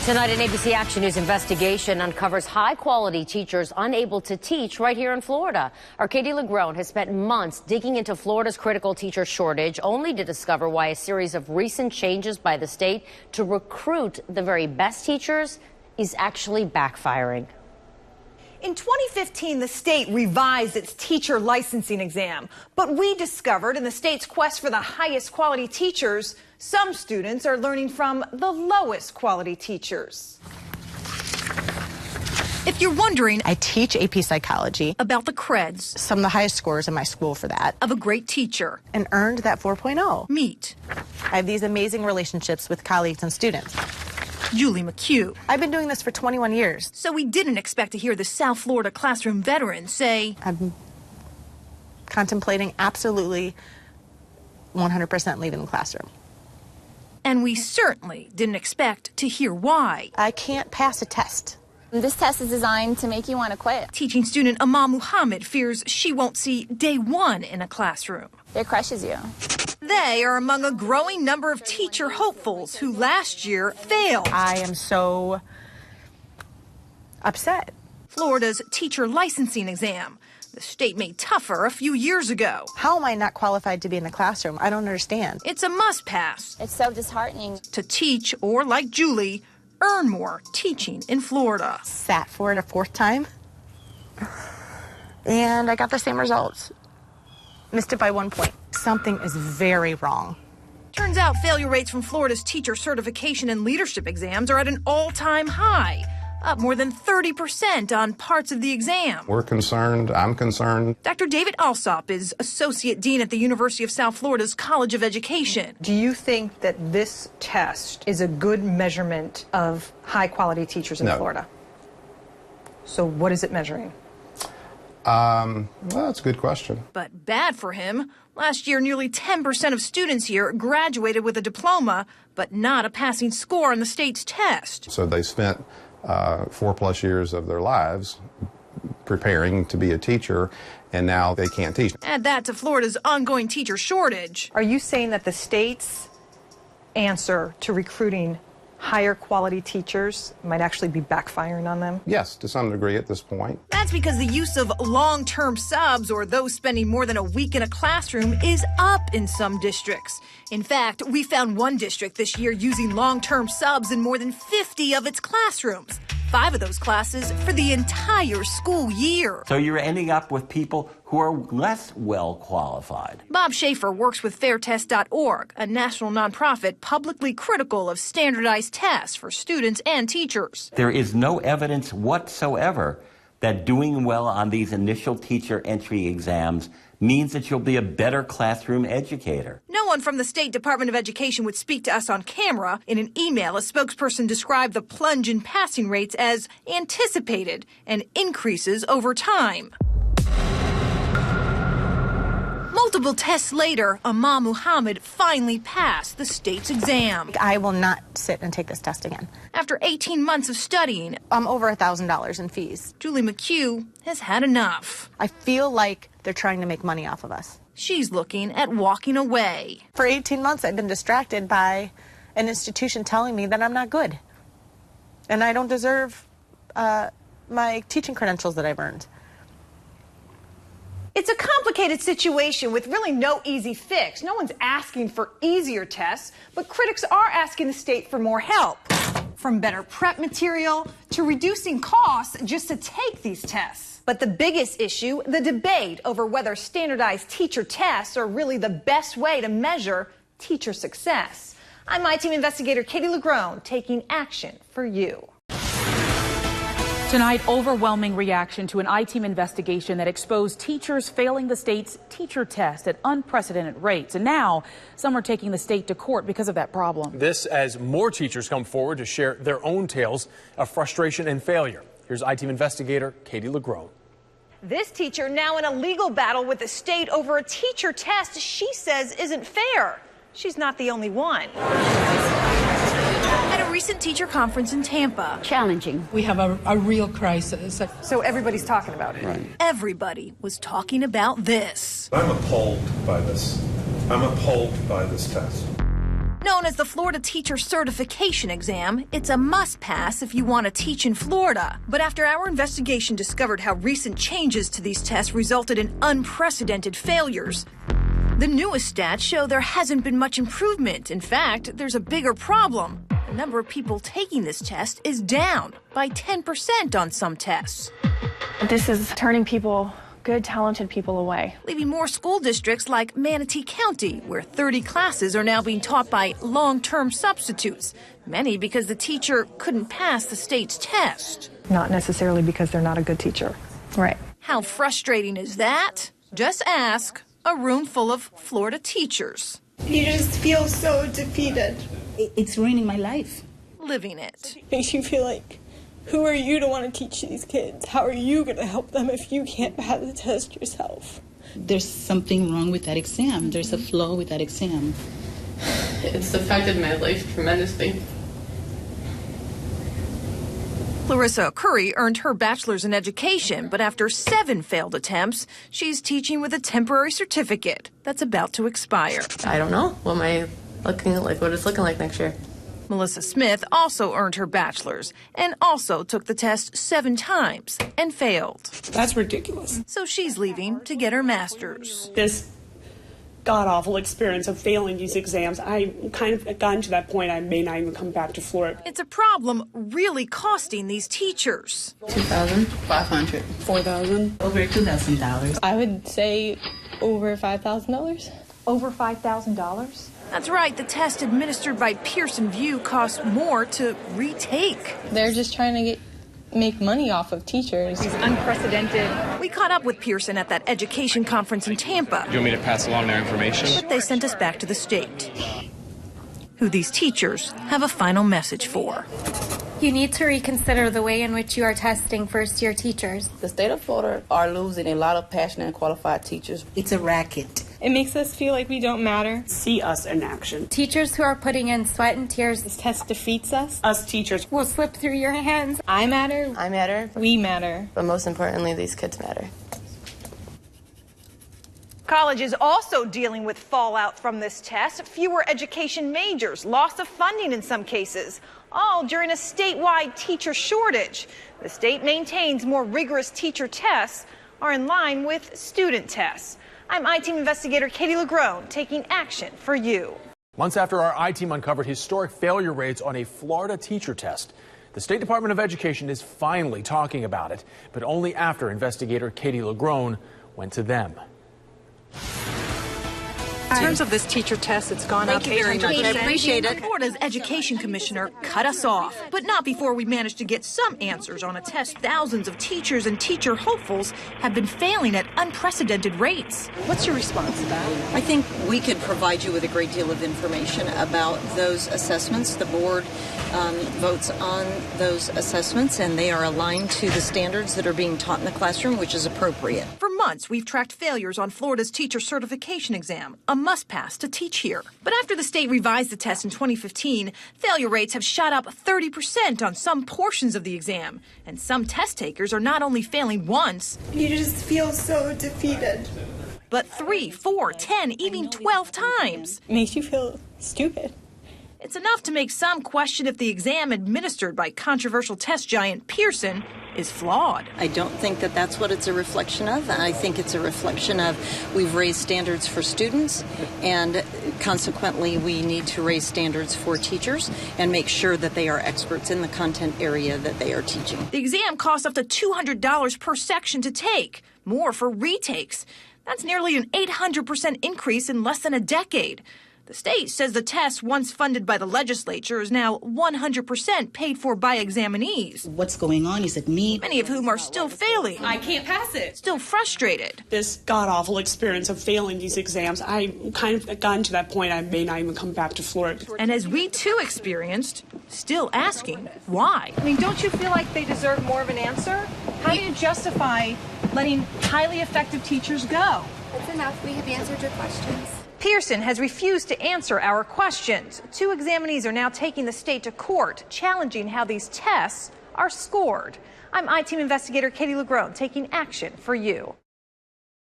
Tonight, an ABC Action News investigation uncovers high-quality teachers unable to teach right here in Florida. Our Katie Legrone has spent months digging into Florida's critical teacher shortage, only to discover why a series of recent changes by the state to recruit the very best teachers is actually backfiring. In 2015, the state revised its teacher licensing exam, but we discovered in the state's quest for the highest quality teachers, some students are learning from the lowest quality teachers. If you're wondering, I teach AP Psychology. About the creds. Some of the highest scores in my school for that. Of a great teacher. And earned that 4.0. Meet. I have these amazing relationships with colleagues and students. Julie McHugh. I've been doing this for 21 years. So we didn't expect to hear the South Florida classroom veteran say, I'm contemplating absolutely 100% leaving the classroom. And we certainly didn't expect to hear why. I can't pass a test. This test is designed to make you want to quit. Teaching student Amal Muhammad fears she won't see day one in a classroom. It crushes you. They are among a growing number of teacher hopefuls who last year failed. I am so upset. Florida's teacher licensing exam. The state made tougher a few years ago. How am I not qualified to be in the classroom? I don't understand. It's a must pass. It's so disheartening. To teach, or like Julie, earn more teaching in Florida. Sat for it a fourth time, and I got the same results. Missed it by 1 point. Something is very wrong. Turns out failure rates from Florida's teacher certification and leadership exams are at an all-time high, up more than 30% on parts of the exam. We're concerned. I'm concerned. Dr. David Alsop is Associate Dean at the University of South Florida's College of Education. Do you think that this test is a good measurement of high-quality teachers in Florida? So what is it measuring? Well, that's a good question. But bad for him. Last year, nearly 10% of students here graduated with a diploma, but not a passing score on the state's test. So they spent 4+ years of their lives preparing to be a teacher, and now they can't teach. Add that to Florida's ongoing teacher shortage. Are you saying that the state's answer to recruiting higher quality teachers might actually be backfiring on them? Yes, to some degree at this point. That's because the use of long-term subs, or those spending more than a week in a classroom, is up in some districts. In fact, we found one district this year using long-term subs in more than 50 of its classrooms. 5 of those classes for the entire school year. So you're ending up with people who are less well qualified. Bob Schaefer works with fairtest.org, a national nonprofit publicly critical of standardized tests for students and teachers. There is no evidence whatsoever that doing well on these initial teacher entry exams means that you'll be a better classroom educator. No one from the State Department of Education would speak to us on camera. In an email, a spokesperson described the plunge in passing rates as anticipated and increases over time. Multiple tests later, Amal Muhammad finally passed the state's exam. I will not sit and take this test again. After 18 months of studying, I'm over $1,000 in fees. Julie McHugh has had enough. I feel like they're trying to make money off of us. She's looking at walking away. For 18 months, I've been distracted by an institution telling me that I'm not good. And I don't deserve my teaching credentials that I've earned. It's a complicated situation with really no easy fix. No one's asking for easier tests, but critics are asking the state for more help. From better prep material to reducing costs just to take these tests. But the biggest issue, the debate over whether standardized teacher tests are really the best way to measure teacher success. I'm my team investigator Katie Legrone, taking action for you. Tonight, overwhelming reaction to an I-Team investigation that exposed teachers failing the state's teacher test at unprecedented rates. And now some are taking the state to court because of that problem. This as more teachers come forward to share their own tales of frustration and failure. Here's I-Team investigator Katie Legrone. This teacher now in a legal battle with the state over a teacher test she says isn't fair. She's not the only one. At a recent teacher conference in Tampa. Challenging. We have a real crisis. So everybody's talking about it. Right. Everybody was talking about this. I'm appalled by this. I'm appalled by this test. Known as the Florida Teacher Certification Exam, it's a must-pass if you want to teach in Florida. But after our investigation discovered how recent changes to these tests resulted in unprecedented failures, the newest stats show there hasn't been much improvement. In fact, there's a bigger problem. The number of people taking this test is down by 10% on some tests. This is turning people, good, talented people away. Leaving more school districts like Manatee County, where 30 classes are now being taught by long-term substitutes, many because the teacher couldn't pass the state's test. Not necessarily because they're not a good teacher. Right. How frustrating is that? Just ask a room full of Florida teachers. You just feel so defeated. It's ruining my life. Living it. It makes you feel like, who are you to want to teach these kids? How are you going to help them if you can't pass the test yourself? There's something wrong with that exam. There's a flaw with that exam. It's affected my life tremendously. Larissa Curry earned her bachelor's in education, but after 7 failed attempts, she's teaching with a temporary certificate that's about to expire. I don't know. What am I looking like? What it's looking like next year? Melissa Smith also earned her bachelor's and also took the test 7 times and failed. That's ridiculous. So she's leaving to get her master's. This god-awful experience of failing these exams, I kind of gotten to that point I may not even come back to Florida. It's a problem really costing these teachers. $2,500. $4,000. Over $2,000. I would say over $5,000. Over $5,000? That's right, the test administered by Pearson VUE costs more to retake. They're just trying to make money off of teachers. It's unprecedented. We caught up with Pearson at that education conference in Tampa. You want me to pass along their information? But they sent us back to the state, who these teachers have a final message for. You need to reconsider the way in which you are testing first-year teachers. The state of Florida are losing a lot of passionate and qualified teachers. It's a racket. It makes us feel like we don't matter. See us in action. Teachers who are putting in sweat and tears. This test defeats us. Us teachers will slip through your hands. I matter. I matter. We matter. But most importantly, these kids matter. College is also dealing with fallout from this test. Fewer education majors, loss of funding in some cases, all during a statewide teacher shortage. The state maintains more rigorous teacher tests are in line with student tests. I'm I-Team investigator Katie Legrone taking action for you. Months after our I-Team uncovered historic failure rates on a Florida teacher test, the State Department of Education is finally talking about it, but only after investigator Katie Legrone went to them. In terms of this teacher test, it's gone up 800%. I appreciate it. Florida's education commissioner cut us off, but not before we managed to get some answers on a test thousands of teachers and teacher hopefuls have been failing at unprecedented rates. What's your response to that? I think we could provide you with a great deal of information about those assessments. The board votes on those assessments, and they are aligned to the standards that are being taught in the classroom, which is appropriate. For months, we've tracked failures on Florida's teacher certification exam, a must-pass to teach here. But after the state revised the test in 2015, failure rates have shot up 30% on some portions of the exam. And some test takers are not only failing once, you just feel so defeated, but 3, 4, 10, even 12 times. It makes you feel stupid. It's enough to make some question if the exam administered by controversial test giant Pearson is flawed. I don't think that that's what it's a reflection of. I think it's a reflection of we've raised standards for students, and consequently we need to raise standards for teachers and make sure that they are experts in the content area that they are teaching. The exam costs up to $200 per section to take, more for retakes. That's nearly an 800% increase in less than a decade. The state says the test, once funded by the legislature, is now 100% paid for by examinees. What's going on? Is it me? Many of whom are still failing. I can't pass it. Still frustrated. This god-awful experience of failing these exams, I kind of gotten to that point I may not even come back to Florida. And as we too experienced, still asking why. I mean, don't you feel like they deserve more of an answer? How do you justify letting highly effective teachers go? That's enough. We have answered your questions. Pearson has refused to answer our questions. 2 examinees are now taking the state to court, challenging how these tests are scored. I'm I-Team investigator Katie Legrone taking action for you.